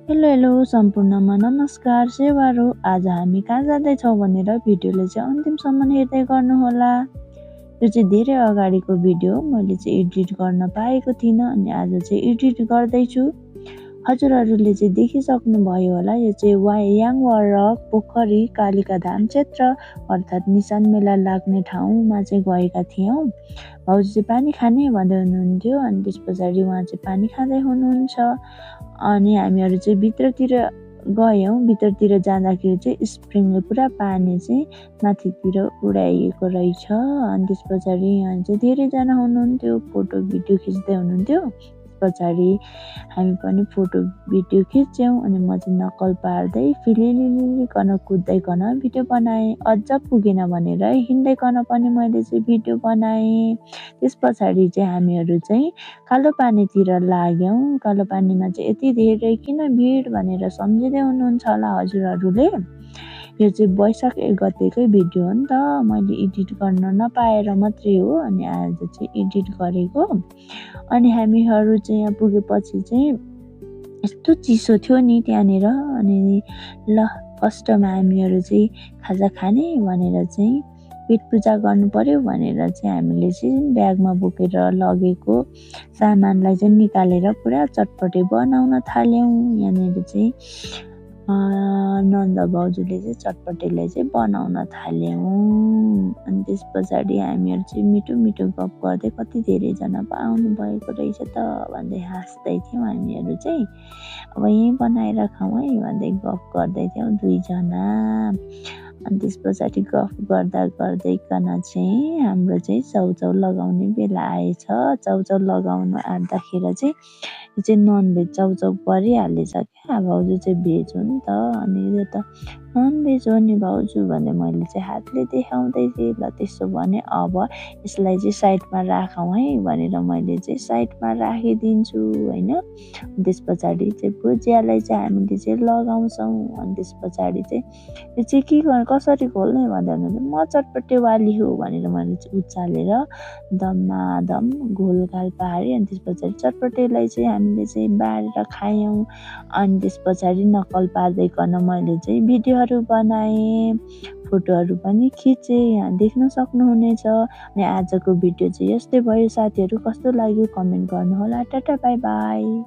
Hello hello सम्पूर्णमा नमस्कार सेवारो। आज हामी कहाँ जाँदैछौँ भनेर भिडियोले चाहिँ अन्तिमसम्म हेर्दै गर्नुहोला। यो चाहिँ धेरै अगाडिको भिडियो, मैले चाहिँ एडिट गर्न पाएको थिइनँ अनि आज चाहिँ एडिट गर्दैछु। हजुरहरूले चाहिँ देखिसक्नुभयो होला, यो चाहिँ याङवरक पोखरी कालिका धाम क्षेत्र अर्थात् निशान मेला लाग्ने ठाउँमा चाहिँ गएका थियौँ। भाउजू चाहिँ पानी खाने भन्दै हुनुहुन्थ्यो अनि त्यस पछाडि उहाँ चाहिँ पानी खाँदै हुनुहुन्छ अनि हामीहरू चाहिँ भित्रतिर गयौँ। भित्रतिर जाँदाखेरि चाहिँ स्प्रिङले पुरा पानी चाहिँ माथितिर उडाइएको रहेछ। अनि त्यस पछाडि यहाँ चाहिँ धेरैजना हुनुहुन्थ्यो, फोटो भिडियो खिच्दै हुनुहुन्थ्यो। पछाडि हामी पनि फोटो भिडियो खिच्यौँ अनि म चाहिँ नक्कल पार्दै फिलिलिलिकन कुद्दैकन भिडियो बनाएँ। अझ पुगेन भनेर हिँड्दैकन पनि मैले चाहिँ भिडियो बनाएँ। त्यस पछाडि चाहिँ हामीहरू चाहिँ कालो पानीतिर लाग्यौँ। कालो पानीमा चाहिँ यति धेरै किन भिड भनेर सम्झिँदै हुनुहुन्छ होला हजुरहरूले। यो चाहिँ वैशाख 1 गतेकै भिडियो हो नि त, मैले एडिट गर्न नपाएर मात्रै हो अनि आज चाहिँ एडिट गरेको। अनि हामीहरू चाहिँ यहाँ पुगेपछि चाहिँ यस्तो चिसो थियो नि त्यहाँनिर। अनि ल फर्स्टमा हामीहरू चाहिँ खाजा खाने भनेर चाहिँ पेट पूजा गर्नु पर्यो भनेर चाहिँ हामीले चाहिँ ब्यागमा बोकेर लगेको सामानलाई चाहिँ निकालेर पुरा चटपटे बनाउन थाल्यौँ। यहाँनिर चाहिँ नन्द भाउजूले चाहिँ चटपटेलाई चाहिँ बनाउन थाल्यौँ। अनि त्यस पछाडि हामीहरू चाहिँ मिठो मिठो गफ गर्दै, कति धेरैजना आउनु भएको रहेछ त भन्दै हाँस्दै थियौँ हामीहरू चाहिँ। अब यहीँ बनाएर खाउँ है भन्दै गफ गर्दै थियौँ दुईजना। अनि त्यस पछाडि गफ गर्दा गर्दैकन चाहिँ हाम्रो चाहिँ चाउचाउ लगाउने बेला आएछ। चाउचाउ लगाउन आँट्दाखेरि चाहिँ यो चाहिँ ननभेज चाउचाउ परिहालेछ क्या। भाउजू चाहिँ भेज हो नि त अनि यो त ननभेज हो नि भाउजू भन्दै मैले चाहिँ हातले देखाउँदै थिएँ। ल त्यसो भने अब यसलाई चाहिँ साइडमा राखौँ है भनेर मैले चाहिँ साइडमा राखिदिन्छु होइन। त्यस पछाडि चाहिँ भुजियालाई चाहिँ हामीले चाहिँ लगाउँछौँ। अनि त्यस पछाडि चाहिँ यो चाहिँ के कसरी खोल्ने भन्दा म चटपटेवाली हो भनेर मैले चाहिँ उचालेर दममा दम घोलघाल पारेँ। अनि त्यस पछाडि चटपटेलाई चाहिँ हामीले चाहिँ बारेर खायौँ। अनि त्यस पछाडि नक्कल पार्दैकन मैले चाहिँ भिडियोहरू बनाएँ, फोटोहरू पनि खिचेँ, यहाँ देख्न सक्नुहुनेछ। अनि आजको भिडियो चाहिँ यस्तै भयो साथीहरू। कस्तो लाग्यो कमेन्ट गर्नुहोला। Tata bye by.